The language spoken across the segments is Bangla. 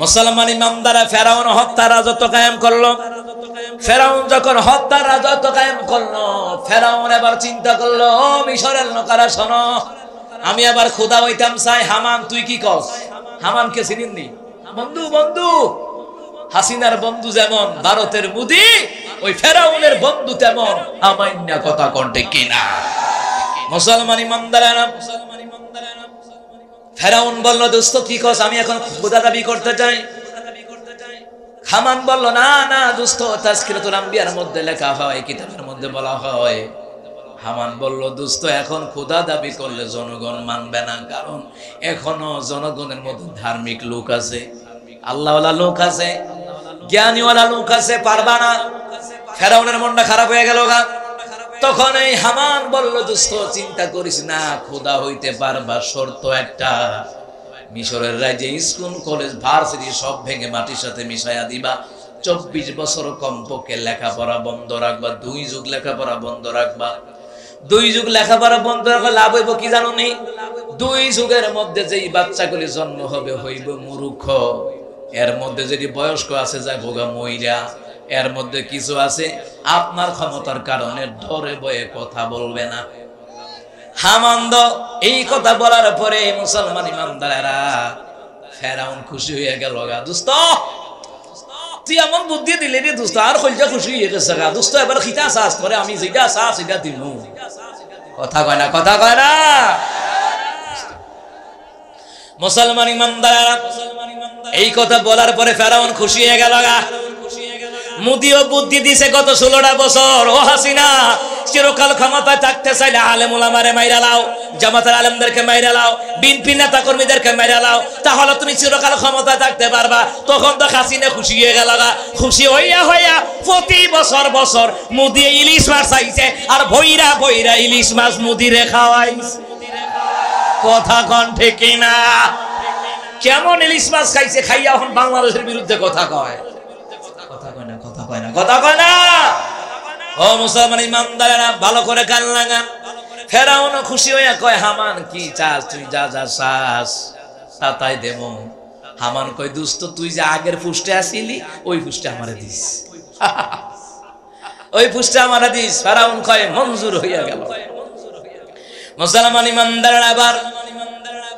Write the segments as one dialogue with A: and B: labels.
A: মুসলমান ইমামদারা ফেরাউন হত্যা রাজত্ব কায়েম করলো। ফেরাউন যখন হত্যার রাজত্ব কায়েম করলো, ফেরাউন এবার চিন্তা করলো, ও মিশরের লোকেরা শোনো, আমি আবার খোদা হইতাম চাই। হামান তুই কি কস? হামানকে চিনেননি? বন্ধু বন্ধু, হাসিনার বন্ধু যেমন ভারতের মোদি, ওই ফেরাউনের বন্ধু তেমন আমান্য কথা কণ্ঠে কিনা। মুসলমান ইমামদারা, ফেরাউন বলল, দোস্ত কি কস? আমি এখন খোদা দাবি করতে চাই। হামান বলল, না না দোস্ত, তাজকিরাতুল আম্বিয়ার মধ্যে লেখা হয়, কিতাবের মধ্যে বলা হয়। হামান বলল, দোস্ত এখন খোদা দাবি করলে জনগণ মানবে না, কারণ এখনো জনগণের মধ্যে ধার্মিক লোক আছে, আল্লাহওয়ালা লোক আছে, জ্ঞানীওয়ালা লোক আছে, পারবা না। ফেরাউনের মনটা খারাপ হয়ে গেল গা। তখন এই হামান বলল, দোস্ত চিন্তা করিস না, খোদা হইতে পারবা, শর্ত একটা, মিশরের রাজ্যে স্কুল কলেজ ভার্সিটি সব ভেঙে মাটির সাথে মিশাইয়া দিবা। 24 বছর কমপক্ষে লেখাপড়া বন্ধ রাখবা, 2 যুগ লেখাপড়া বন্ধ রাখবা। 2 যুগ লেখাপড়া বন্ধ রাখলে লাভ হইব কি জানো নি? 2 যুগের মধ্যে যেই বাচ্চাগুলি জন্ম হবে হইব মূর্খ, এর মধ্যে যদি বয়স্ক আছে যায় ভোগা মইরা, এর মধ্যে কিছু আছে আপনার ক্ষমতার কারণে ডরে ভয়ে কথা বলবে না। হামান্দ এই কথা বলার পরে মুসলমান ইমামদারেরা, ফেরাউন খুশি হয়ে গেল গা। দোস্ত তুই এমন বুদ্ধি দিলি রে দোস্ত, আর কইজা খুশি হয়ে গেছে গা। দোস্ত এবার খিতা চাষ করে, আমি যেটা চাষ সেটা দিমু। কথা কয় না, কথা কয় না। মুসলমান ইমামদারেরা এই কথা বলার পরে ফেরাউন খুশি হয়ে গেল গা। মুদিও বুদ্ধি দিছে গত 16টা বছর। ও হাসিনা, চিরকাল ক্ষমতায় থাকতে চাইলে আলেম ওলামারে মাইরা লাও, জামাতের আলেমদেরকে মাইরা লাও, বিএনপি নেতা কর্মীদেরকে মাইরা লাও, তাহলে তুমি চিরকাল ক্ষমতায় থাকতে পারবা। তখন তো হাসিনা খুশি হয়ে গেল গা। খুশি হইয়া হইয়া প্রতি বছর বছর মুদি ইলিশ মাছ চাইছে, আর ভৈরা ভৈরা ইলিশ মাছ মুদিরে খাওয়াইছে। কথা কন ঠিক কিনা? কেমন ইলিশ মাছ খাইছে, খাইয়া এখন বাংলাদেশের বিরুদ্ধে কথা কয়। কথা কয় না, কথা কয় না, কথা কয় না। ও মুসলমান ইমামদারেরা ভালো করে কান লাগান। ফেরাউন খুশি হইয়া কয়, হামান কি চাস? তুই যা যা চাস তা তাই দেব। হামান কয়, দোস্ত তুই যে আগের পুষ্টে আসিলি ওই পুষ্টে আমারে দিস, ওই পুষ্টে আমারে দিস। ফেরাউন কয় মঞ্জুর হইয়া গেল। মুসলমান ইমামদারেরা, আবার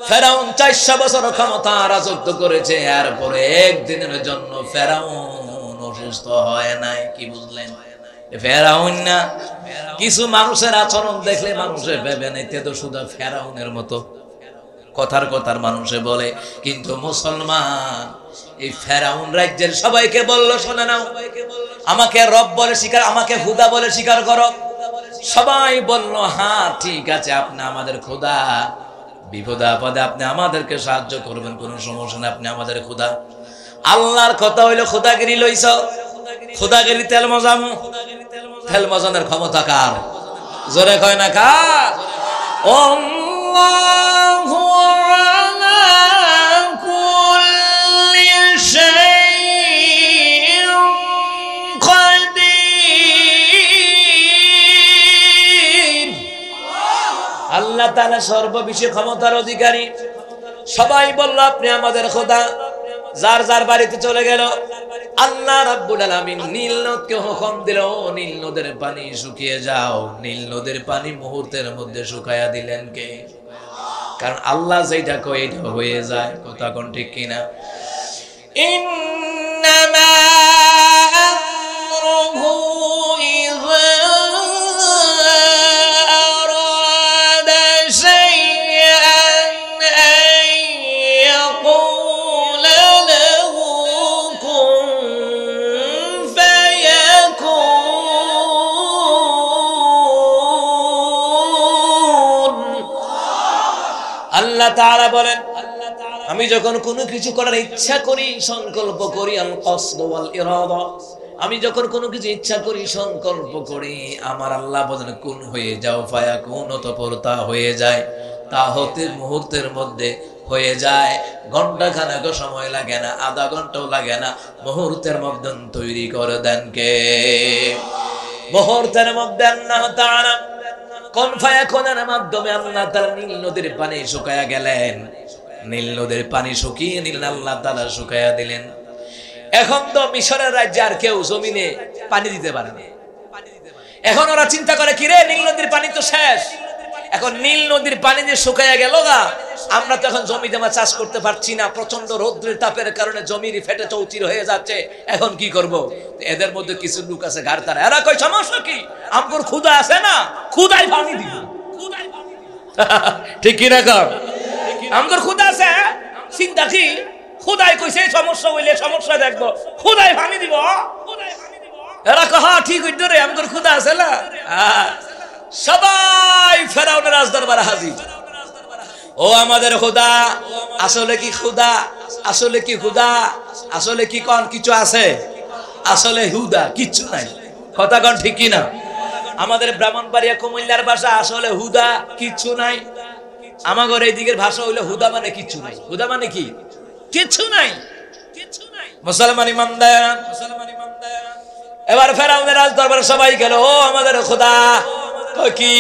A: ফেরাউন 400 বছর ক্ষমতা রাজত্ব করেছে, এরপরে একদিনের জন্য ফেরাউন অসুস্থ হয় নাই। কি বুঝলেন? ফেরাউন না, কিছু মানুষের আচরণ দেখলে মানুষের ভেবে নিতে তো শুধু ফেরাউনের মতো কথার কথার মানুষে বলে, কিন্তু মুসলমান এই ফেরাউন রাজ্যের সবাইকে বলল, শোনে নাও, আমাকে রব বলে স্বীকার, আমাকে খোদা বলে স্বীকার করো। সবাই বলল, হ্যাঁ ঠিক আছে, আপনি আমাদের খোদা, বিপদে আপদে আপনি আমাদেরকে সাহায্য করবেন, কোনো সমস্যা নেই, আপনি আমাদের খোদা। আল্লাহর কথা হইলো খোদাগিরি লইছ, খোদাগিরি তেল মজামু। তেল মজানোর ক্ষমতা কার? জোরে কয় না কার? আল্লাহু আলা কুল্লি শাইইন কাদির। আল্লাহ তাআলা সর্ববিষয়ে ক্ষমতার অধিকারী। সবাই বলল, আপনি আমাদের খোদা। যার যার বাড়িতে চলে গেল। আল্লাহ রাব্বুল আলামিন নীল নদকে হুকুম দিল, নীল নদের পানি শুকিয়ে যাও। নীল নদের পানি মুহূর্তের মধ্যে শুকায়া দিলেন কে? কারণ আল্লাহ যেটা কয় এটা হয়ে যায়। কথা কোন ঠিক কিনা? ইন্নামা আমরুহু ইযা আরাদা শাইআন আন ইয়াকুলা লাহু কুন ফায়াকুন। আল্লাহ তাআলা বলেন, আমি যখন কোনো কিছু করার ইচ্ছা করি, সংকল্প করি, আল কসদ ওয়াল ইরাদা, আমি যখন কোনো কিছু ইচ্ছা করি, সংকল্প করি, আমার আল্লাহ বলেন কুন হয়ে যাও, ফায়াকুন, অতঃপর তা হয়ে যায়। তা হতে মুহূর্তের মধ্যে হয়ে যায়। ঘন্টা খানেক সময় লাগে না, আধা ঘন্টাও লাগে না, মুহূর্তের মধ্যে তৈরি করে দেন কে? মুহূর্তের মধ্যে আল্লাহ তাআলা কোন ফায়াকুনের মাধ্যমে আল্লাহ তাআলা নীল নদীর পানি শুকায়া গেলেন। নীল নদের পানি শুকিয়ে দিলেন, আল্লাহ তাআলা শুকাইয়া দিলেন। এখন তো মিশরের রাজ্যে আর কেউ জমিনে পানি দিতে পারে না। এখন ওরা চিন্তা করে কিরে নীল নদীর পানি তো শেষ, এখন নীল নদীর পানি যে শুকাইয়া গেল গা, আমরা তো এখন জমিতে চাষ করতে পারছি না, প্রচন্ড রৌদ্রের তাপের কারণে জমির ফেটে চৌচির হয়ে যাচ্ছে, এখন কি করব? এদের মধ্যে কিছু লোক আছে ঘাড় তারা, এরা কই সমস্যা কি, আমগোর ক্ষুধা আছে না, ক্ষুধায় পানি দিব। ঠিক কি না কর, আমগোর ক্ষুধা আছে, চিন্তা কি, ক্ষুধায় কইছে সমস্যা হইলে সমস্যা দেখবো, ক্ষুধায় পানি দিব। এরা কহ ঠিক হইতো রে, আমগোর ক্ষুধা আছে না। সবাই ফেরাউনের রাজদরবারে হাজির। ও আমাদের খোদা, আসলে কি খোদা, আসলে কি খোদা, আসলে কি কোন কিছু আছে? আসলে হুদা কিচ্ছু নাই, কথা কোন ঠিক কি না? আমাদের ব্রাহ্মণবাড়িয়া কুমিল্লার ভাষা আসলে হুদা কিচ্ছু নাই, আমাদের এই দিকের ভাষা হইলো হুদা মানে কিচ্ছু নাই। হুদা মানে কি? কিচ্ছু নাই। মুসলমান ইমানদার, এবার ফেরাউনের রাজদরবারে সবাই গেল, ও আমাদের খোদা কি,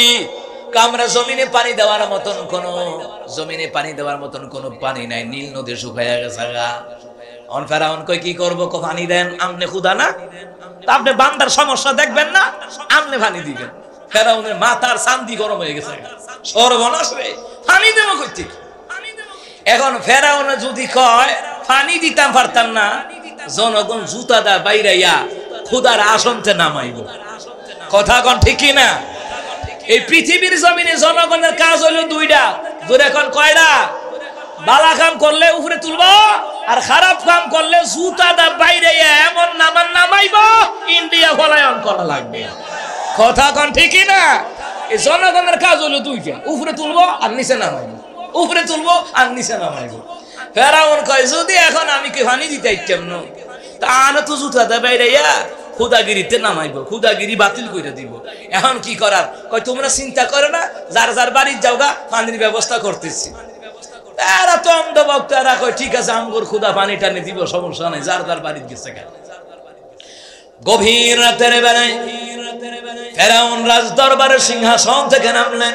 A: আমরা জমিনে পানি দেওয়ার মতন কোন, জমিনে পানি দেওয়ার মতন কোন পানি নাই, নীল নদী শুকাইয়া গেছে গা। অন ফেরাউন কই কি করব, কো পানি দেন, আমনে খুদা না, আপনি বান্দার সমস্যা দেখবেন না, আমনে পানি দিবেন। ফেরাউনের মাথার চান্দি গরম হয়ে গেছে, সর্বনাশ রে, পানি দেব কই থেকে? এখন ফেরাউন যদি কয় পানি দিতাম পারতাম না, জনগণ জুতা দা বাইরাইয়া খুদার আসনতে নামাইব, কথা কোন ঠিক কি না? এই পৃথিবীর জমিনে জনগণের কাজ হইল দুইটা, দুইটা এখন কয়টা? বালা কাম করলে উপরে তুলবো, আর খারাপ কাম করলে জুতা দা বাইরে এমন নামাইব, ইন্ডিয়া পলায়ন করা লাগবে, কথা কোন ঠিক না? এই জনগণের কাজ হইল দুইটা, উপরে তুলবো আর নিচে নামাইব, উপরে তুলবো আর নিচে নামাইব। ফেরাউন কয় যদি এখন আমি কি পানি দিতে কেমন, তা আনো তো জুতা দা বাইরে খুদাগিরিতে নামাইব, খুদাগিরি বাতিল করে দিব। এখন কি করার? কয় তোমরা চিন্তা করো না, যার যার বাড়ির যাওগা, পানির ব্যবস্থা করতেছি। তারা তো অন্ধ ভক্ত, এরা কয় ঠিক আছে আমগোর খুদা পানি টানি দিব, সমস্যা নাই, যার যার বাড়ির গেছে। গভীর রাতের বেলায় ফেরাউন রাজ দরবারের সিংহাসন থেকে নামলেন,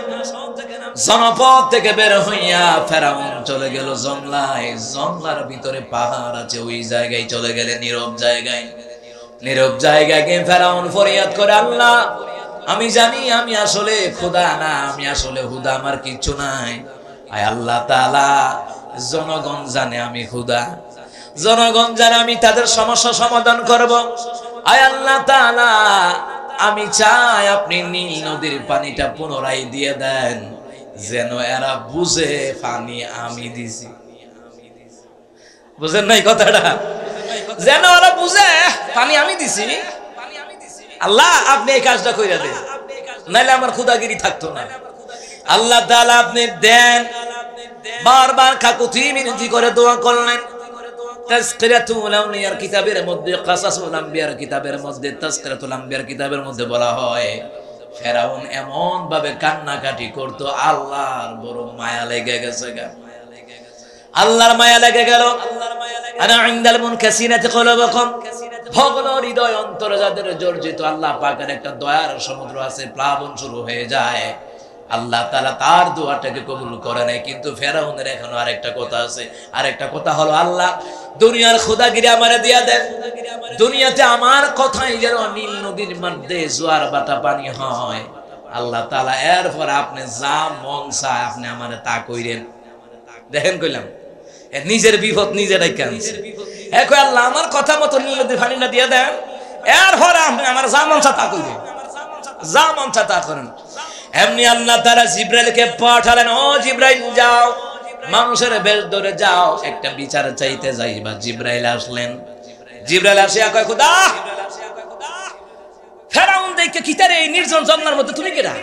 A: জনপদ থেকে বের হইয়া ফেরাউন চলে গেল জংলায়। জংলার ভিতরে পাহাড় আছে, ওই জায়গায় চলে গেলে নীরব জায়গায়। নীরব জায়গায় গিয়ে ফেরাউন ফরিয়াদ করে, আল্লাহ আমি জানি আমি আসলে খোদা না, আমি আসলে হুদা, আমার কিচ্ছু নাই। আয় আল্লাহ তাআলা, জনগণ জানে আমি খোদা, জনগণ জানে আমি তাদের সমস্যা সমাধান করব। আয় আল্লাহ তাআলা, আমি চাই আপনি নীল নদীর পানিটা পুনরায় দিয়ে দেন, যেন এরা বুঝে পানি আমি দিছি। বুঝেন নাই কথাটা? যেন ওরা বুঝে পানি আমি দিছি। আল্লাহ আপনি এই কাজটা কইরা দেন, নাইলে আমার খুদাগিরি থাকতো না। আল্লাহ তাআলা আপনি দেন। বারবার কাকুতি মিনতি করে দোয়া করলেন। তাযকিরাতুল আউলিয়ার কিতাবের মধ্যে, কাসাসুল আম্বিয়ার কিতাবের মধ্যে, তাযকিরাতুল আম্বিয়ার কিতাবের মধ্যে বলা হয় ফেরাউন এমন ভাবে কান্নাকাটি করতো, আল্লাহর বড় মায়া লেগে গেছে গা, আল্লাহর মায়া লেগে গেল। আনা ইনদাল মুনকাসিরাতি কুলুবুকুম, ভগ্ন হৃদয় অন্তর যাদের জর্জিত, আল্লাহ পাকের একটা দয়ার সমুদ্র আছে, প্লাবন শুরু হয়ে যায়। আল্লাহ তাআলা তার দোয়াটাকে কবুল করে নাই। কিন্তু ফেরাউনের এখনো আরেকটা কথা আছে, আরেকটা কথা হলো, আল্লাহ দুনিয়ার খোদাগিরি আমারে দিয়া দেন, দুনিয়াতে আমার কথাই যেন নীল নদীর মধ্যে জোয়ার বাটা পানি হয়। আল্লাহ তাআলা এরপর আপনি যা মন চায় আপনি আমারে তা কইরেন। দেখেন কইলাম নিজের বিপদ নিজে ডাইকা আনছে। এখন আল্লাহ আমার কথা মতো নীল নদীর পানি না দিয়া দেন, এরপর আপনি আমার যা মন চায় তা কইরেন, যা মন চায় তা করেন। এমনি আল্লাহ তাআলা জিবরাইলকে পাঠালেন, ও জিবরাইল যাও, মানুষের বেশ ধরে যাও, একটা বিচার চাইতে যাইবা। জিবরাইল আসলেন। জিবরাইল আসিয়া কয়, খোদা ফেরাউন দেখে কিতারে এই নির্জন জঙ্গলের মধ্যে তুমি কেডা?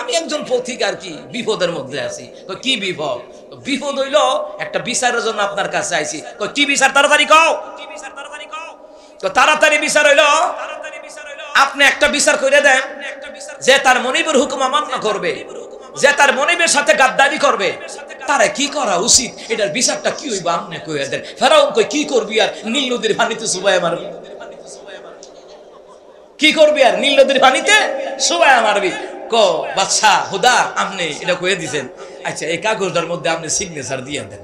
A: আমি একজন পথিক আর কি, বিপদের মধ্যে আছি। কয় কি বিপদ? বিপদ হইলো একটা বিচারের জন্য আপনার কাছে আইছি। কয় কি বিচার? তাড়াতাড়ি কও। তো তাড়াতাড়ি বিচার হইলো আপনি একটা বিচার কইরা দেন, যে তার মনিবের হুকুম অমান্য করবে, যে তার মনিবের সাথে গাদ্দারি করবে, তারে কি করা উচিত, এটার বিচারটা কি হইব আপনি কইরা দেন। ফেরাউন কই কি করবি আর নীল নদীর পানিতে চুবাইয়া মারবি? কি করবি আর নীল নদীর পানিতে চুবাইয়া মারবি? কো বাদশা হুদা আপনি এটা কইয়া দিছেন, আচ্ছা এই কাগজটার মধ্যে আপনি সিগনেচার দিয়ে দেন।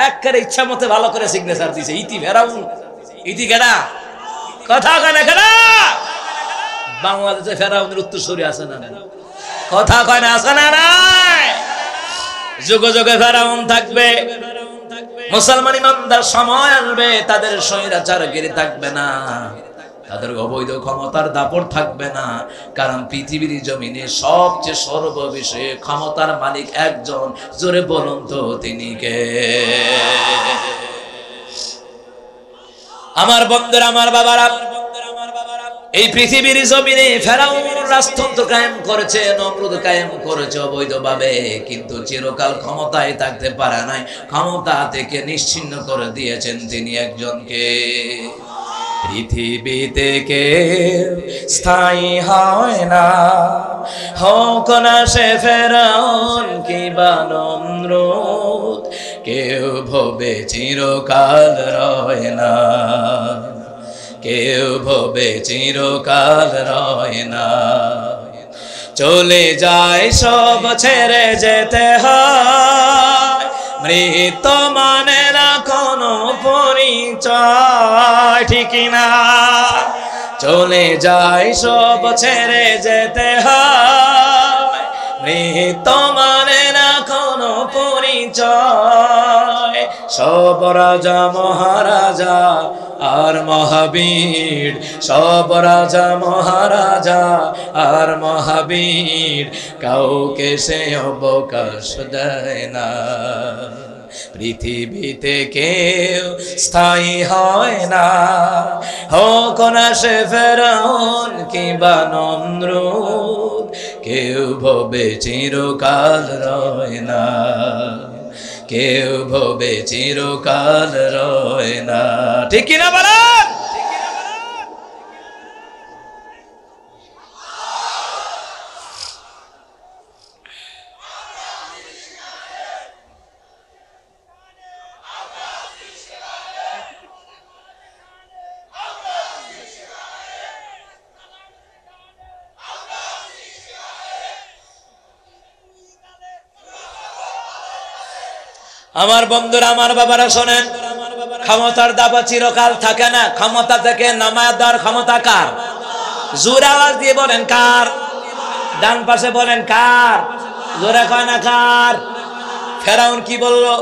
A: একেবারে ইচ্ছা মতে ভালো করে সিগনেচার দিছে। ইতি ফেরাউন, ইতি কেডা? কথা কয় না কেডা? বাংলাদেশে ফেরাউনের উত্তরসূরি আছে না? কথা কয় না আছে না? নাই। যুগে যুগে ফেরাউন থাকবে, মুসলমান ইমানদার সময় আসবে তাদের স্বৈরাচারগিরি থাকবে না, তাদের অবৈধ ক্ষমতার দাপট থাকবে না। কারণ পৃথিবীর জমিনে সবচেয়ে সর্ববিষয়ে ক্ষমতার মালিক একজন, জোরে বলুন তো তিনি কে? আমার বন্ধুরা, আমার বাবারা, এই পৃথিবীর জমিনে ফেরাউন রাজতন্ত্র কায়েম করেছে, নমরুদ কায়েম করেছে অবৈধভাবে, কিন্তু চিরকাল ক্ষমতায় থাকতে পারে নাই। ক্ষমতা থেকে নিশ্চিহ্ন করে দিয়েছেন তিনি একজনকে। পৃথিবীতে কেউ স্থায়ী হয় না, হোক না সে ফেরাউন কিংবা নমরুদ, কেউ ভবে চিরকাল রয় না, কেউ ভবে চিরকাল রয় না। চলে যায় সব ছেড়ে যেতে হয়, মৃত্যু মানে না কোনো পরিচয়, ঠিক না? চলে যায় সব ছেড়ে যেতে হয়, মৃত্যু মানে না কোনো পরিচয়। সব রাজা মহারাজা আর মহাবীর, সব রাজা মহারাজা আর মহাবীর, কাউকে সে অবকাশ দেয় না। পৃথিবীতে কেউ স্থায়ী হয় না, হোক না সে ফেরাউন কিংবা নমরুদ, কেউ ভবে চিরকাল রয় না, কেউ ভবে চিরকাল রয় না, ঠিক কিনা বলেন? আমার বন্ধুরা, আমার বাবারা শোনেন, ক্ষমতার দাবা চিরকাল থাকে না। ক্ষমতা থেকে নামায় দেওয়ার ক্ষমতা কার? জোরে আওয়াজ দিয়ে বলেন কার? ডান পাশে বলেন কার? জোরে কয় না কার? ফেরাউন কি বললো?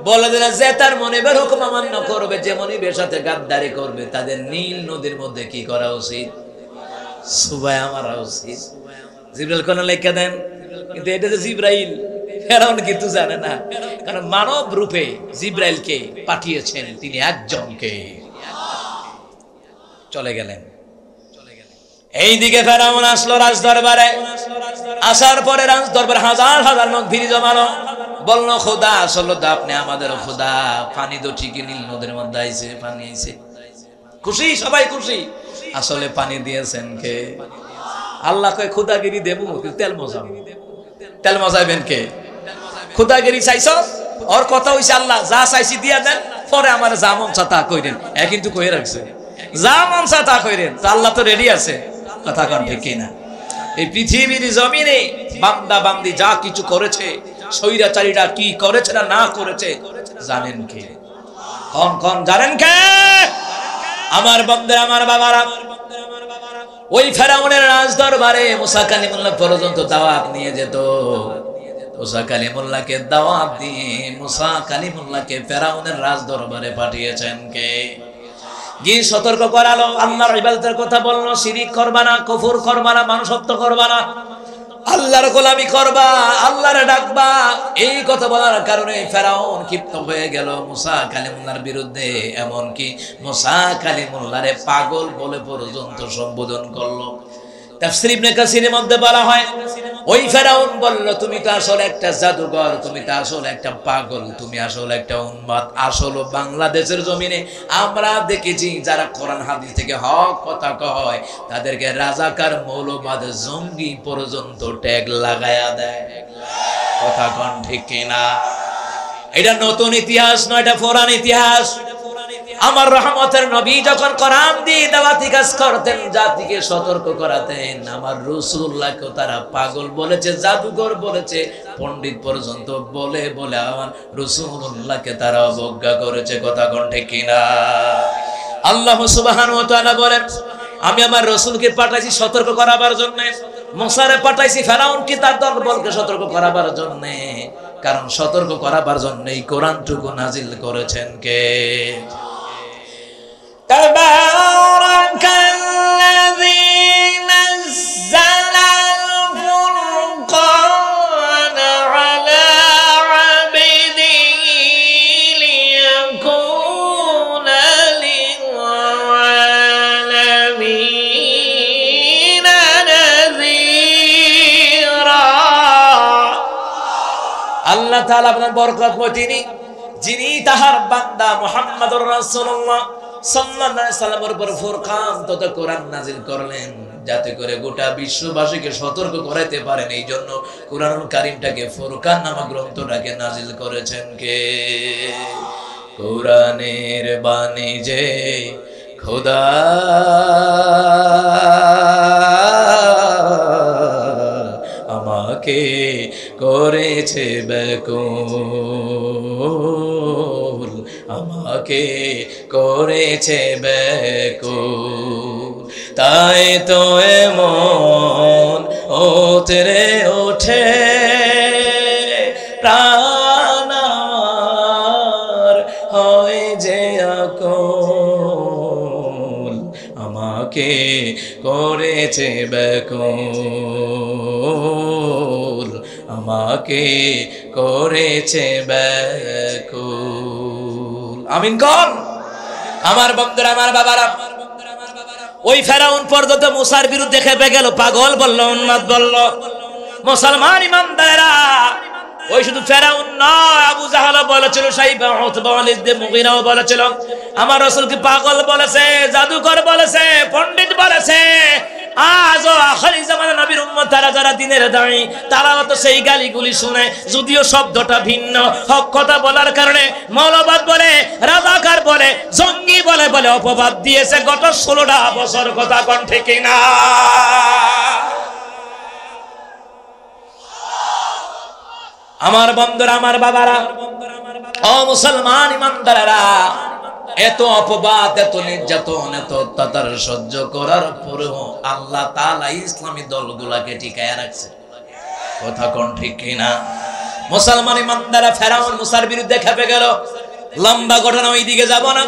A: বলে দিল যে তার মনিবের হুকুম অমান্য করবে, যে মনিবের সাথে গাদ্দারি করবে, তাদের নীল নদীর মধ্যে কি করা উচিত? সুবায়া মারা উচিত। জিবরাইল কোন লেখা দেন, কিন্তু এটা যে জিবরাইল, ফেরাউন কিন্তু জানে না, কারণ মানব রূপে জিবরাইলকে পাঠিয়েছেন তিনি একজনকে। চলে গেলেন। এইদিকে ফেরাউন আসলো রাজদরবারে। আসার পরে রাজদরবার হাজার হাজার লোক ভিড় জমালো। বললো খোদা, আসলে তো আপনি আমাদের খোদা, পানি তো ঠিকই নীল নদীর মধ্যে আইছে, পানি আইছে। খুশি, সবাই খুশি। আসলে পানি দিয়েছেন কে? আল্লাহ কয় খুদাগিরি দেবো, তেল মজাবো। তেল মজাইবেন কে? খুদাগিরি চাইছ? ওর কথা হইছে আল্লাহ যা চাইছি দিয়া দেন, পরে আমার যা মন চা তা কইরেন। এ কিন্তু কয়ে রাখছে যা মন চা তা কইরেন, তো আল্লাহ তো রেডি আছে। কথা কন ঠিক কিনা? এই পৃথিবীর জমিনে বান্দা বান্দি যা কিছু করেছে, স্বৈরাচারীরা কি করেছে না না করেছে, জানেন কে? কোন কোন জানেন কে? আমার বন্ধুরা, আমার বাবারা, ওই ফেরাউনের রাজদরবারে মুসা কালিমুল্লাহ পর্যন্ত দাওয়াত নিয়ে যেত। মুসা কালিমুল্লাহকে দাওয়াত দিয়ে মুসা কালিমুল্লাহকে ফেরাউনের রাজদরবারে পাঠিয়েছেন কে? গিয়ে সতর্ক করালো, আল্লাহর ইবাদতের কথা বললো, শিরিক করবা না, কুফর করবা না, মানুষত্ব করবা না, আল্লাহর গোলামি করবা, আল্লাহরে ডাকবা। এই কথা বলার কারণে ফেরাউন ক্ষিপ্ত হয়ে গেল মুসা কালিমুল্লাহর বিরুদ্ধে, এমনকি মুসা কালিমুল্লাহরে পাগল বলে পর্যন্ত সম্বোধন করলো। তাফসীর ইবনে কাসিরের মধ্যে বলা হয়, ওই ফেরাউন বলল, তুমি তো আসলে একটা জাদুঘর, তুমি তো আসলে একটা পাগল, তুমি আসলে একটা উন্মাদ। আসলে বাংলাদেশের জমিনে আমরা দেখেছি যারা কোরআন হাদিস থেকে হক কথা কয়, তাদেরকে রাজাকার, মৌলবাদ, জঙ্গি পর্যন্ত ট্যাগ লাগায়া দেয়। কথা কোন ঠিক কিনা? এটা নতুন ইতিহাস নয়, এটা পুরান ইতিহাস। আমার রহমতের নবী যখন কোরআন দিয়ে দাওয়াতি কাজ করতেন, জাতিকে সতর্ক করাতেন, আমার রাসূলুল্লাহকে তারা পাগল বলেছে, জাদুঘর বলেছে, পণ্ডিত পর্যন্ত বলে বলে আমার রাসূলুল্লাহকে তারা অবজ্ঞা করেছে। কথা কোন ঠিক কিনা? আল্লাহ সুবহানাহু ওয়া তাআলা বলেন, আমি আমার রাসূলকে পাঠাইছি সতর্ক করাবার জন্য, মুসারে পাঠাইছি ফেরাউনকে তার দলবলকে সতর্ক করাবার জন্য। কারণ সতর্ক করাবার জন্য এই কোরআনটুকু নাজিল করেছেন কে? তাবারাকাল্লাযী নাযালাল ফুরকানা আলা আবদিহি লিয়াকুনা লিল আলামিনা নাযীরা। আল্লাহ তাআলা আপনার বরকতময় যিনি তাহার বান্দা মুহাম্মদুর রাসূলুল্লাহ সাল্লাল্লাহু আলাইহি সাল্লামের উপর ফুরকান তথা কোরআন নাজিল করলেন, যাতে করে গোটা বিশ্ববাসীকে সতর্ক করাইতে পারেন। এই জন্য কোরআনুল কারীমটাকে ফুরকান নামক গ্রন্থটাকে নাজিল করেছেন কে? কোরআনের বাণী যে খোদা আমাকে করেছে ব্যাকুল, আমাকে করেছে ব্যাকুল, তাই তো এমন ওতরে ওঠে প্রাণ আমার হয় যে আকুল, আমাকে করেছে ব্যাকুল, আমাকে করেছে ব্যাকুল। আমিন কোন? আমার বন্ধুরা, আমার বাবারা, ওই ফেরাউন পর্যন্ত মুসার বিরুদ্ধে খেপে গেল, পাগল বলল, উন্মাদ বলল। মুসলমান ইমানদারেরা, ওই শুধু ফেরাউন নয়, আবু জাহাল বলেছিল, সাইবা উতবা ওয়ালিদ মুগীরাও বলেছিল, আমার রাসূলকে পাগল বলেছে, জাদুকর বলেছে, পণ্ডিত বলেছে। আজও আখিরি জামানার নবীর উম্মতরা যারা দিনের দাঁড়ি, তারাও তো সেই গালিগুলি শুনে, যদিও শব্দটা ভিন্ন। হক কথা বলার কারণে মৌলবাদ বলে, রাজাকার বলে, জঙ্গি বলে বলে অপবাদ দিয়েছে গত 16টা বছর। কথা কোন ঠিক না? আমার বন্ধুরা, আমার বাবারা, ও মুসলমান ইমানদারেরা, এত অপবাদ, এত নির্যাতন, এত অত্যাচার সহ্য করার পরেও আল্লাহ তাআলা ইসলামী দলগুলাকে টিকায় রাখছে। কথা কোন ঠিক কিনা? মুসলমান ইমানদাররা, ফেরাউন মুসার বিরুদ্ধে খেপে গেল। লম্বা ঘটনা, ওই দিকে যাব না।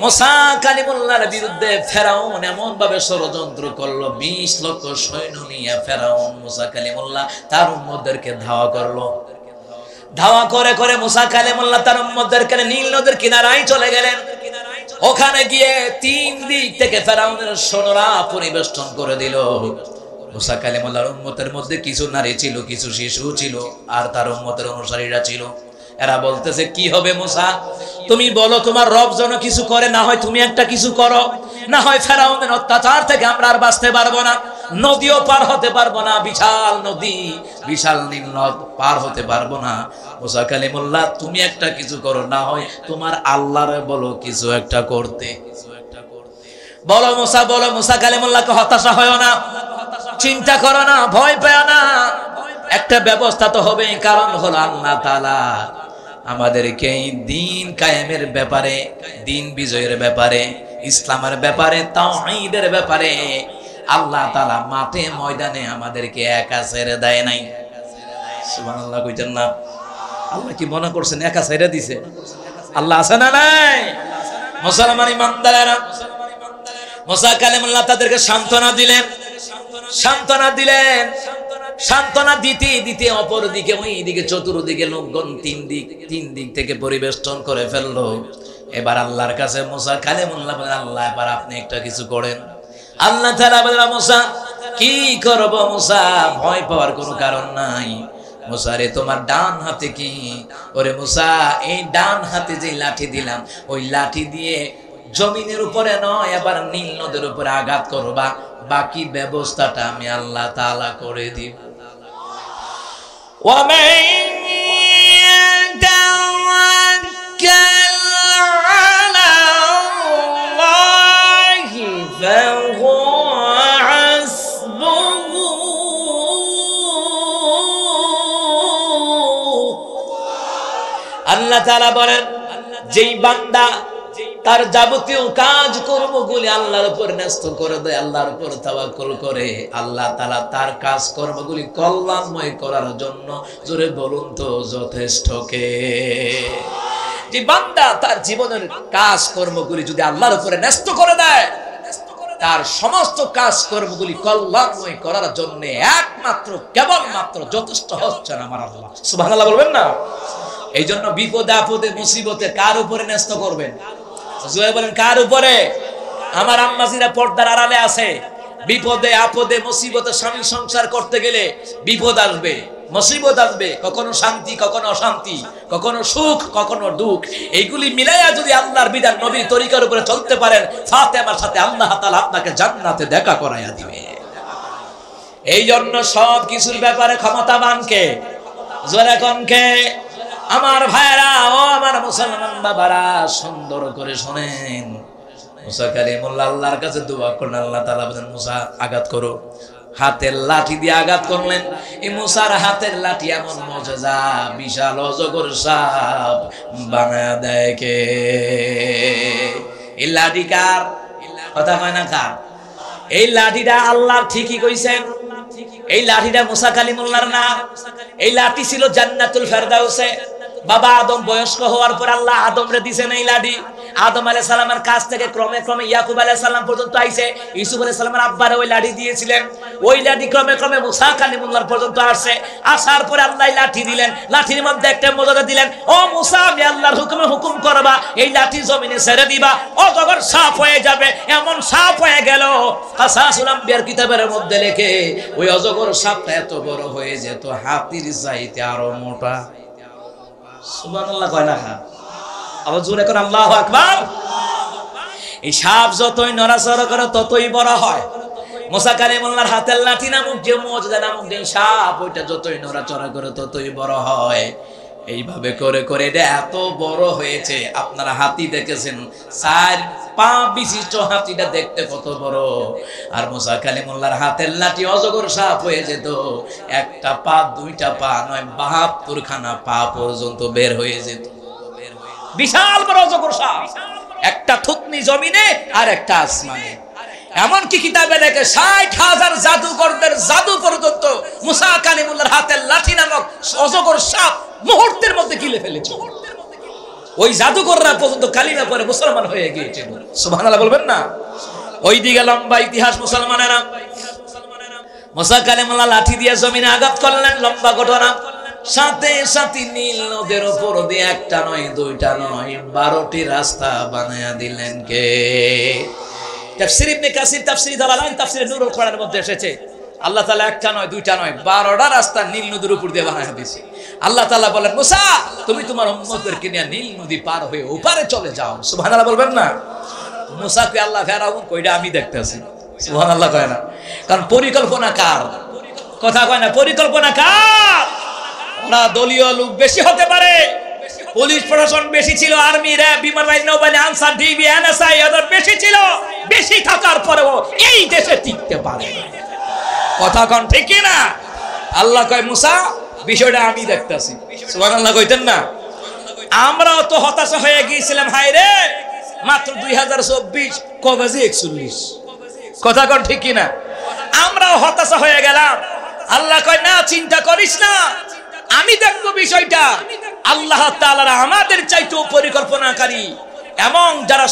A: মুসা কালিমুল্লাহর বিরুদ্ধে ফেরাউন এমন ভাবে ষড়যন্ত্র করলো, 20 লক্ষ সৈন্য নিয়ে ফেরাউন মুসা কালিমুল্লাহ তার উম্মতদেরকে ধাওয়া করলো। ধাওয়া করে করে মুসা কালিমুল্লাহ তার উম্মতদেরকে নীল নদের কিনারায় চলে গেলেন। ওখানে গিয়ে 3 দিক থেকে ফেরাউনের সৈন্যরা পরিবেষ্টন করে দিল। মুসা কালিমুল্লাহর উম্মতের মধ্যে কিছু নারী ছিল, কিছু শিশু ছিল, আর তার উম্মতের অনুসারীরা ছিল। এরা বলতেছে, কি হবে মুসা, তুমি বলো তোমার রব যেন কিছু করে, না হয় তুমি একটা কিছু করো, না হয় ফেরাউনের অত্যাচার থেকে আমরা আর বাঁচতে পারবো না, নদীও পার হতে পারবো না, বিশাল নদী, বিশাল নীল নদ পার হতে পারবো না। মুসা কালিমুল্লাহ তুমি একটা কিছু করো, না হয় তোমার আল্লাহরে বলো কিছু একটা করতে। বলো মুসা, বলো। মুসা কালিমুল্লাহকে হতাশা হয় না, চিন্তা করো না, ভয় পেও না, একটা ব্যবস্থা তো হবে। কারণ হলো আল্লাহ তাআলা আমাদেরকে এই দিন কায়েমের ব্যাপারে, দিন বিজয়ের ব্যাপারে, ইসলামের ব্যাপারে, তাওহীদের ব্যাপারে আল্লাহ তাআলা মাঠে ময়দানে আমাদেরকে একা ছেড়ে দেয় নাই। সুবহানাল্লাহ কইতেন না? আল্লাহ কি মনে করছেন একা ছেড়ে দিছে? আল্লাহ আছে না নাই? মুসলমান ইমানদারেরা, মুসা কালিমুল্লাহ তাদেরকে সান্ত্বনা দিলেন, সান্ত্বনা দিলেন। সান্ত্বনা দিতে দিতে অপর দিকে, ওই দিকে চতুর্দিকে লোকগণ তিন দিক থেকে পরিবেষ্টন করে ফেললো। এবার আল্লাহর কাছে মুসা কালিমুল্লাহ বলেন, আল্লাহ এবার আপনি একটা কিছু করেন। আল্লাহ তাআলা বলেন, মুসা কি করব? মুসা ভয় পাওয়ার কোনো কারণ নাই। মুসা রে, তোমার ডান হাতে কি? ওরে মুসা, এই ডান হাতে যে লাঠি দিলাম, ওই লাঠি দিয়ে জমিনের উপরে নয়, এবার নীল নদের উপরে আঘাত করবা, বাকি ব্যবস্থাটা আমি আল্লাহ তাআলা করে দিব। ومن يتوكل على আল্লাহ তাআলা বলেন, যেই বান্দা তার যাবতীয় কাজ কর্মগুলি আল্লাহর উপর ন্যস্ত করে দেয়, আল্লাহর উপর তাওয়াক্কুল করে, আল্লাহ তাআলা তার কাজ কর্মগুলি কল্যাণময় করার জন্য, জোরে বলুন তো, যথেষ্ট কে? যে বান্দা তার জীবনের কাজ কর্মগুলি যদি আল্লাহর উপরে ন্যস্ত করে দেয়, তার সমস্ত কাজ কর্মগুলি কল্যাণময় করার জন্য একমাত্র কেবলমাত্র যথেষ্ট হচ্ছেন আমার আল্লাহ। সুবহানাল্লাহ বলবেন না? এই জন্য বিপদে আপদে মুসিবতে কার উপরে ন্যস্ত করবেন? জোরে বলেন, কার উপরে? আমার আম্মাজিরা পর্দার আড়ালে আছে, বিপদে আপদে মুসিবতে স্বামী সংসার করতে গেলে বিপদ আসবে, মুসিবত আসবে, কখনো শান্তি কখনো অশান্তি, কখনো সুখ কখনো দুঃখ, এইগুলি মিলাইয়া যদি আল্লাহর বিধান নবীর তরিকার উপরে চলতে পারেন, ফাতেমার সাথে আল্লাহ তাআলা আপনাকে জান্নাতে দেখা করাইয়া দিবে। এই জন্য সব কিছুর ব্যাপারে ক্ষমতাবান কে? জোরে কোন কে? আমার ভাইরা, ও আমার মুসলমান বাবারা, সুন্দর করে শুনেন। মুসা কালিমুল্লাহ আল্লাহর কাছে দোয়া করলেন, আল্লাহ তাআলা বলেন, মুসা আঘাত করো। হাতের লাঠি দিয়ে আঘাত করলেন। এই মুসার হাতের লাঠি এমন মুজিজা, বিশাল অজগর সাপ বানায়া দেয় কে? এই লাঠি কার? কথা কয় না কার? এই লাঠিটা আল্লাহর, ঠিকই কইছেন। এই লাঠিটা মুসা কালিমুল্লাহর না, এই লাঠি ছিল জান্নাতুল ফেরদাউসে। বাবা আদম বয়স্ক হওয়ার পর আল্লাহ আদমরে দিয়েছেন এই লাঠি। আদম আলাইহিস সালামের কাছ থেকে ক্রমে ক্রমে ইয়াকুব আলাইহিস সালাম পর্যন্ত আইছে। ইউসুফ আলাইহিস সালামের আব্বারে ওই লাঠি দিয়েছিলেন। ওই লাঠি ক্রমে ক্রমে মুসা কালিমুল্লাহ পর্যন্ত আসছে। আসার পরে আল্লাহ লাঠি দিলেন। লাঠির মধ্যে একটা মর্যাদা দিলেন, ও মুসা, আমি আল্লাহর হুকুমে হুকুম করবা, এই লাঠি জমিনে ছেড়ে দিবা, অজগর সাপ হয়ে যাবে। এমন সাপ হয়ে গেল, কাসাসুল আম্বিয়ার কিতাবের মধ্যে লেখে, ওই অজগর সাপটা এত বড় হয়ে যেত হাতির চাইতে আরো মোটা। সুবহানাল্লাহ কয় না? আবার জোরে করে আল্লাহু আকবার। এই সাপ যতই নড়াচড়া করে ততই বড় হয়। মুসা কালিমুল্লাহর হাতের লাঠি নামক যে মুজিজা নামক যে সাপ, ওইটা যতই নড়াচড়া করে ততই বড় হয়। এইভাবে করে করে এটা এত বড় হয়েছে। আপনারা হাতি দেখেছেন, 4 পা বিশিষ্ট হাতিটা দেখতে কত বড়, আর মুসা কালিমুল্লাহর হাতের লাঠি অজগর সাপ হয়ে যেত। একটা পা, 2টা পা নয়, 72 খানা পা পর্যন্ত বের হয়ে যেত। বিশাল বড় অজগর সাপ, একটা থুতনি জমিনে আর একটা আসমানে। এমনকি কিতাবে লেখে 60,000 জাদুকরদের জাদু পর্যন্ত মুসা কালিমুল্লাহর হাতের লাঠি নামক অজগর সাপ মুহূর্তের মধ্যে গিলে ফেলেছে। ওই জাদুকররা পর্যন্ত কালিমা পড়ে মুসলমান হয়ে গিয়েছিল। সুবহানাল্লাহ বলবেন না? ওই দিকে লম্বা ইতিহাস মুসলমানেরা। মুসা কালিমুল্লাহ লাঠি দিয়ে জমিনে আঘাত করলেন, লম্বা ঘটনা। সাথে সাথে নীল নদের উপর দিয়ে একটা নয়, 2টা নয়, 12টি রাস্তা বানায়া দিলেন কে? তাফসীর ইবনে কাসির, তাফসীর দালালাইন, তাফসীর নূরুল কোরআনের মধ্যে এসেছে, আল্লাহ তাআলা একটা নয়, 2টা নয়, 12টা রাস্তা নীল নদীর উপর দিয়ে বানায়া দিয়েছে। আল্লাহ তাআলা বলেন, মুসা, তুমি তোমার উম্মতদেরকে নিয়ে নীল নদী পার হয়ে ওপারে চলে যাও। সুবহানাল্লাহ বলবেন না? মুসাকে আল্লাহ ফেরাউন কইরা আমি দেখতেছি। সুবহানাল্লাহ কয় না? কারণ পরিকল্পনা কার? কথা কয় না? পরিকল্পনা কার? ওরা দলীয় লোক বেশি হতে পারে, পুলিশ প্রশাসন বেশি ছিল, আর্মি, র্যাব, বিমান বাহিনী, নৌবাহিনী, আনসার, ডিবি, এনএসআই এদের বেশি ছিল। বেশি থাকার পরেও এই দেশে টিকতে পারে। কথা কোন ঠিক কি না? আল্লাহ কয়, মুসা, বিষয়টা আমি দেখতেছি। সুবহানাল্লাহ কইতেন না? আমরাও তো হতাশা হয়ে গিয়েছিলাম, হায় রে, মাত্র 2024 কবে 41। কথা কোন ঠিক কি না? আমরাও হতাশা হয়ে গেলাম। আল্লাহ কয়, না, চিন্তা করিস না, আমি দেখবো বিষয়টা। আল্লাহ তাআলা আমাদের চাইতেও পরিকল্পনাকারী, এবং যারা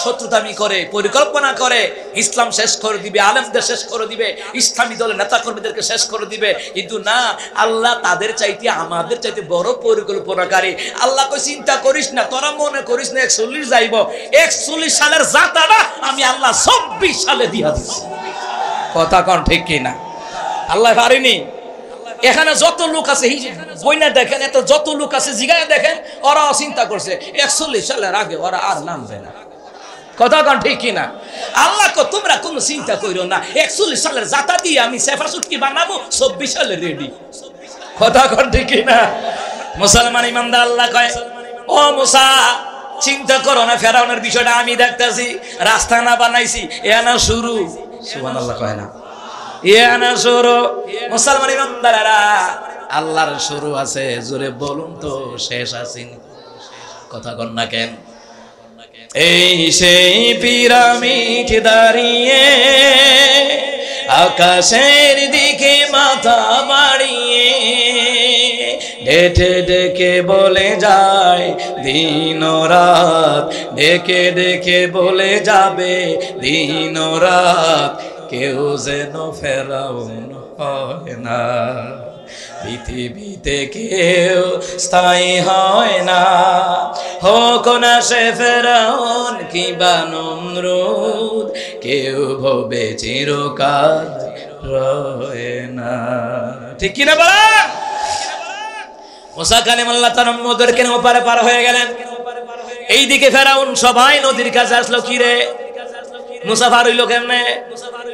A: শত্রুতামি করে, পরিকল্পনা করে, ইসলাম শেষ করে দিবে, আলেমদের শেষ করে দিবে, ইসলামী দলের নেতা কর্মীদেরকে শেষ করে দিবে, কিন্তু না, আল্লাহ তাদের চাইতে আমাদের চাইতে বড় পরিকল্পনাকারী। আল্লাহ কই, চিন্তা করিস না, তোরা মনে করিস না 41 যাইব, 41 সালের জাতাটা আমি আল্লাহ 24 সালে দিয়া দিচ্ছি। কথা কোন ঠিক কিনা? আল্লাহ পারেনি? এখানে যত লোক আছে বইনা দেখেন, এত যত লোক আছে জিগায় দেখেন, ওরাও চিন্তা করছে 41 সালের আগে ওরা আর নামবে না। কথা কোন ঠিক কিনা? আল্লাহ কো, তোমরা কোনো চিন্তা কইরো না, 41 সালের জাতা দিয়ে আমি সেফা সুটকি বানাবো, 24 সালে রেডি। কথা কোন ঠিক কিনা? মুসলমান ইমানদার আল্লাহ কয়, ও মুসা, চিন্তা করো না, ফেরাউনের বিষয়টা আমি দেখতেছি। রাস্তা না বানাইছি, এ না শুরু। সুবহানাল্লাহ কয় না? মুসলমান ইমানদারেরা, আল্লাহর শুরু আছে, জোরে বলুন তো শেষ আছে? কথা কন না কেন? এই সেই পিরামিড দাঁড়িয়ে আকাশের দিকে মাথা বাড়িয়ে ডেকে ডেকে বলে যায় দিন রাত, ডেকে ডেকে বলে যাবে দিন রাত, কেউ যেন ফেরাউন হয় না, পৃথিবীতে কেউ স্থায়ী হয় না, হোক না সে ফেরাউন কিংবা নমরুদ, কেউ ভবে চিরকাল রয় না। ঠিক কিনা বলেন? মুসা কালিমুল্লাহ তার নমরুদকে ওপারে পার হয়ে গেলেন। এইদিকে ফেরাউন সবাই নদীর কাছে আসলো। কি রে মুসা পার হইল কেমনে?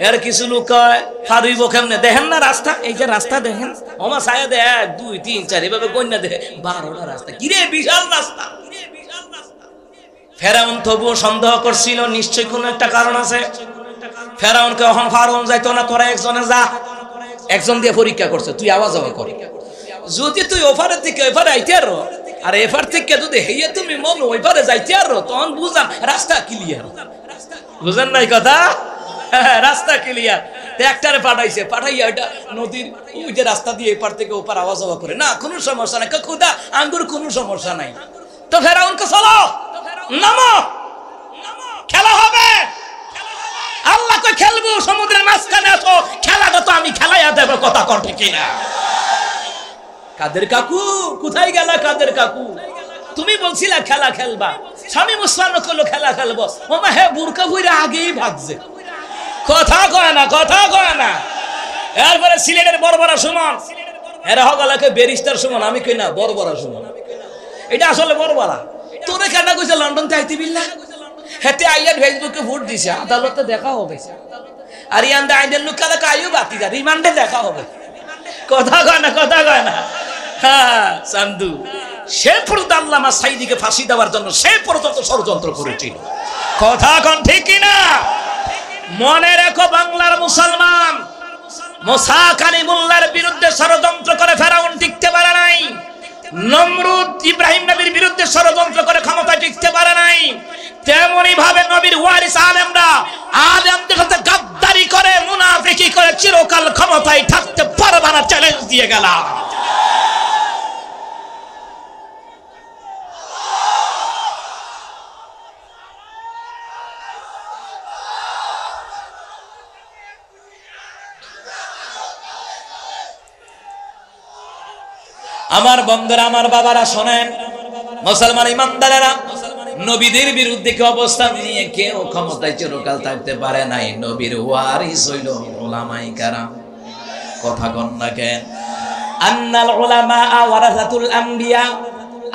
A: এর কিছু লোক কয় পার হইব কেমনে? দেখেন না রাস্তা, এই যে রাস্তা দেখেন, ওমা ছায়া দে 1 2 3 4 এভাবে কন্যা দেখে 12টা রাস্তা। কি রে বিশাল রাস্তা। ফেরাউন তবুও সন্দেহ করছিল নিশ্চয় কোনো একটা কারণ আছে। ফেরাউনকে এখন ফারুন যাইতো না, তোরা একজনে যা, একজন দিয়ে পরীক্ষা করছে, তুই আওয়াজ আওয়াজ কর, যদি তুই ওপারের থেকে ওইপারে আইতে আরো, আর এপার থেকে যদি হেয়ে তুমি মন ওইপারে যাইতে আরো, তখন বুঝাম রাস্তা ক্লিয়ার। বুঝেন নাই কথা? রাস্তা ক্লিয়ার। একটারে পাঠাইছে, পাঠাইয়া ওইটা নদীর ওই যে রাস্তা দিয়ে এপার থেকে ওপার আওয়াজ আওয়াজ করে, না কোনো সমস্যা নাই, খুদা আঙ্গুর কোনো সমস্যা নাই। তো ফেরাউনকে চলো নামো, খেলা হবে। আল্লাহ তো খেলবো, সমুদ্রের মাঝখানে আসো, খেলাটা তো আমি খেলাইয়া দেবো। কথা কর ঠিক কিনা? কাদের কাকু কোথায় গেলা? কাদের কাকু তুমি বলছিলা খেলা খেলবা, স্বামী মুসলমান করলো খেলা খেলবো, ওমা হে বুরকা ভুইরা আগেই ভাগছে। কথা কয় না, কথা কয় না। এরপরে সিলেটের বড়বড়া সুমন, এরা হগলাকে ব্যারিস্টার সুমন, আমি কই না বড়বড়া সুমন, এটা আসলে বড়বড়া। তোরে কেন কইছে লন্ডন তে আইতে বিল্লা? হেতে আইয়ার ফেসবুকে ভোট দিছে, আদালতে দেখা হবে। আর ইয়ান্দা আইনের লোক কালা কাইও বাতি যা রিমান্ডে দেখা হবে। কথা কয় না, কথা কয় না। হ্যাঁ চান্দু সে পর্যন্ত আল্লামা সাইদিকে ফাঁসি দেওয়ার জন্য সে পর্যন্ত ষড়যন্ত্র করেছিল। কথা কন ঠিক কিনা? মনে রেখো বাংলার মুসলমান, মুসা কালিমুল্লাহর বিরুদ্ধে ষড়যন্ত্র করে ফেরাউন টিকতে পারে নাই। নমরুদ ইব্রাহিম নবীর বিরুদ্ধে ষড়যন্ত্র করে ক্ষমতা টিকতে পারে নাই। তেমনি ভাবে নবীর ওয়ারিস আলেমরা আলেমদের সাথে গাদ্দারি করে মুনাফিকি করে চিরকাল ক্ষমতায় থাকতে পারবে না, চ্যালেঞ্জ দিয়ে গেলাম। আমার বন্ধুরা, আমার বাবারা শোনেন, মুসলমান ইমানদারেরা, নবীদের বিরুদ্ধে কি অবস্থান নিয়ে কেউ ক্ষমতায় চিরকাল থাকতে পারে নাই। নবীর ওয়ারিস হইল উলামায়ে কেরাম। কথা কন না কেন? আন্নাল উলামা ওয়ারাসাতুল আম্বিয়া।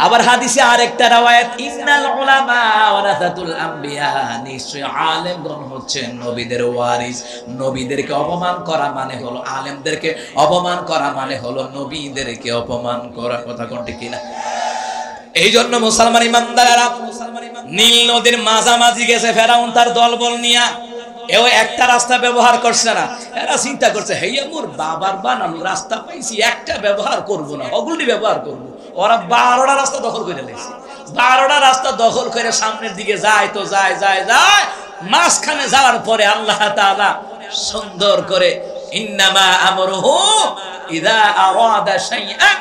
A: আবার হাদিসে আরেকটা রওয়ায়াত, ইন্নাল উলামা ওয়ারাসাতুল আম্বিয়া, নিশ্চয় আলেমগণ হচ্ছেন নবীদের ওয়ারিস। নবীদেরকে অপমান করা মানে হলো, আলেমদেরকে অপমান করা মানে হলো নবীদেরকে অপমান করা। কথা কোন ঠিক কিনা? এই জন্য মুসলমান ইমানদারেরা নীল নদীর মাঝামাঝি গেছে ফেরাউন তার দলবল নিয়া। এও একটা রাস্তা ব্যবহার করছে না। এরা চিন্তা করছে, হেইয়া মোর বাবার বানানো রাস্তা পাইছি, একটা ব্যবহার করব না, ওগুলি ব্যবহার করব। ওরা 12টা রাস্তা দখল করে নিয়েছে। 12টা রাস্তা দখল করে সামনের দিকে যায় তো যায় যায় যায়, মাঝখানে যাওয়ার পরে আল্লাহ তাআলা সুন্দর করে ইন্নামা আমরুহু ইযা আরাদা শাইআন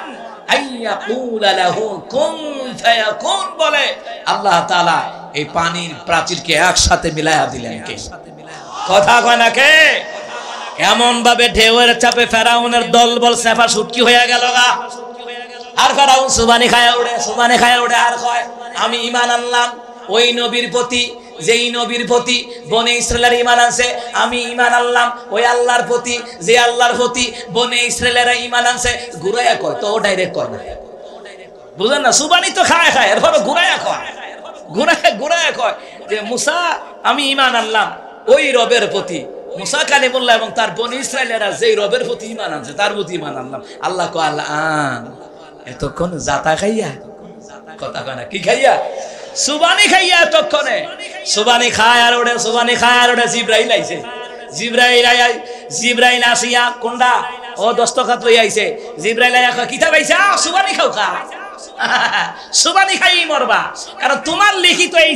A: আইয়াকুলা লাহু কুন ফায়াকুন বলে আল্লাহ তাআলা এই পানির প্রাচীরকে একসাথে মিলায়া দিলেন। কে? কথা কয় না কে? এমন ভাবে ঢেউয়ের চাপে ফেরাউনের দলবল সেফা সুটকি হয়ে গেল গা। আর ফেরাউন সুবানি খায়া উড়ে, সুবানি খায়া উড়ে আর কয় আমি ঈমান আনলাম ওই নবীর প্রতি, যেই নবীর প্রতি বনে ইসরায়েলের ঈমান আনছে, আমি ঈমান আনলাম ওই আল্লাহর প্রতি, যে আল্লাহর প্রতি বনে ইসরায়েলেরা ঈমান আনছে। ঘুরাইয়া কয় তো, ডাইরেক্ট কয় না। বুঝেন না? সুবানি তো খায় খায়, এরপর ঘুরাইয়া কয়, ঘুরাইয়া কয় যে মুসা আমি ঈমান আনলাম ওই রবের প্রতি, মুসা কালিমুল্লাহ এবং তার বনি ইসরায়েলেরা যেই রবের প্রতি ঈমান আনছে তার প্রতি ঈমান আনলাম। আল্লাহ কয় আল্লাহ এতক্ষণ জাতা খাইয়া, কথা কয় না কি খাইয়া? সুবানি খাইয়া এতক্ষণে। সুবানি খায় আর ওড়ে, সুবানি খায় আর ওড়ে। জিব্রাইল আইছে, জিব্রাইল আসিয়া কোনটা ও দস্তখত লই আইছে। জিব্রাইল আইয়া কিতাব আইছে, সুবানি খাও খা। সুবানি খাই মরবা। কারণ তোমার লিখিত এই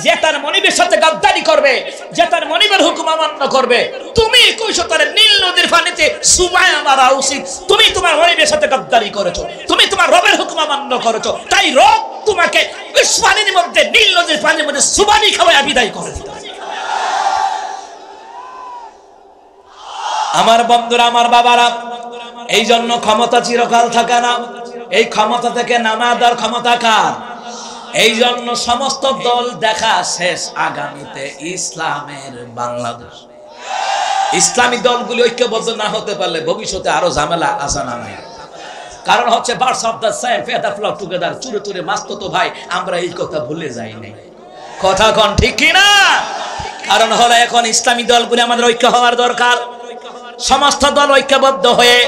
A: যে তার মনিবের সাথে গাদ্দারি করবে, যে তার মনিবের হুকুম অমান্য করবে, তুমি কইছো তার নীল নদীর পানিতে সুবায়া মারা উচিত। তুমি তোমার মনিবের সাথে গাদ্দারি করেছো, তুমি তোমার রবের হুকুম অমান্য করেছো, তাই রব তোমাকে পানির মধ্যে, নীল নদীর পানির মধ্যে সুবানি খাওয়ায় বিদায় করে দিতে। আমার বন্ধুরা, আমার বাবারা, এই জন্য ক্ষমতা চিরকাল থাকে না। এই ক্ষমতা থেকে নামা দেওয়ার ক্ষমতা কার? এই জন্য সমস্ত দল দেখা শেষ, আগামীতে ইসলামের বাংলাদেশ। ইসলামী দলগুলি ঐক্যবদ্ধ না হতে পারলে ভবিষ্যতে আরো ঝামেলা আসা না নাই। কারণ হচ্ছে birds of the same feather flock together, চুরে চুরে মাস্ততো ভাই, আমরা এই কথা ভুলে যাই নাই। কথা কোন ঠিক কি না? কারণ হলো এখন ইসলামী দলগুলি আমাদের ঐক্য হওয়ার দরকার। সমস্ত দল ঐক্যবদ্ধ হয়ে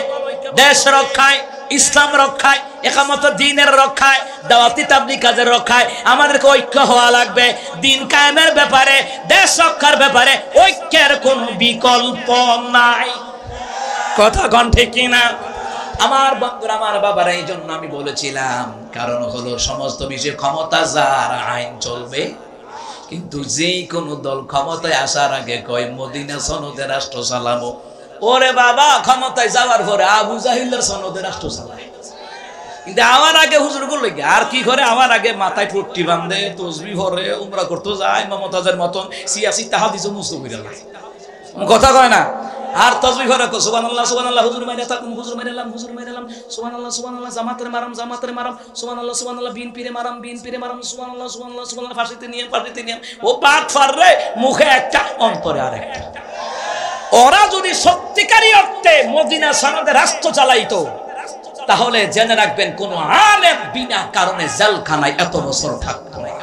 A: দেশ রক্ষায়, ইসলাম রক্ষায়, একামত দ্বীনের রক্ষায়, দাওয়াতি তাবলীগ কাজের রক্ষায় আমাদেরকে ঐক্য হওয়া লাগবে। দ্বীন কায়েমের ব্যাপারে, দেশ রক্ষার ব্যাপারে ঐক্যের কোনো বিকল্প নাই। কথা কোন ঠিক কি না? আমার বন্ধুরা, আমার বাবারা, এই জন্য আমি বলেছিলাম, কারণ হলো সমস্ত বিষয়ে ক্ষমতা যার, আইন চলবে। কিন্তু যে কোনো দল ক্ষমতায় আসার আগে কয় মদিনা সনদে রাষ্ট্র চালাবো। ওরে বাবা, ক্ষমতায় যাওয়ার পরে আবু জাহিলের সনদে রাষ্ট্র চালায়। কিন্তু আমার আগে হুজুর গুলো আর কি করে, আমার আগে মাথায় পট্টি বাঁধে, তসবি ভরে, উমরা করতে যায় মমতাজের মতন সিয়াসি তাহাদিস মুস্তফির কথা কয় না। আর তসবি ভরে সুবহানাল্লাহ সুবহানাল্লাহ, হুজুর মাইরা থাকুন, হুজুর মাইরালাম, হুজুর মাইরালাম, সুবহানাল্লাহ সুবহানাল্লাহ, জামাতের মারাম, জামাতের মারাম, সুবহানাল্লাহ সুবহানাল্লাহ, বিএনপিরে মারাম, বিএনপিরে মারাম, সুবহানাল্লাহ সুবহানাল্লাহ সুবহানাল্লাহ, ফাঁসিতে নিয়ে, ফাঁসিতে নিয়ে। ও পাট ফাররে, মুখে একটা, অন্তরে আরেকটা। ওরা যদি সত্যিকারী অর্থে মদিনা সনদে রাষ্ট্র চালাইতো, তাহলে জেনে রাখবেন কোন আলেম বিনা কারণে জেলখানায় এত বছর থাকতো না।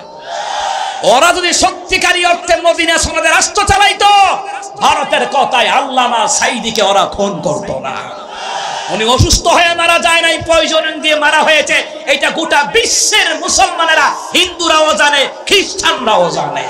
A: ওরা যদি সত্যিকারী অর্থে মদিনা সনদে রাষ্ট্র চালাইতো, ভারতের কথায় আল্লামা সাইদিকে ওরা খুন করতো না। উনি অসুস্থ হয়ে মারা যায় নাই, পয়জনিং দিয়ে মারা হয়েছে। এটা গোটা বিশ্বের মুসলমানেরা, হিন্দুরাও জানে, খ্রিস্টানরাও জানে।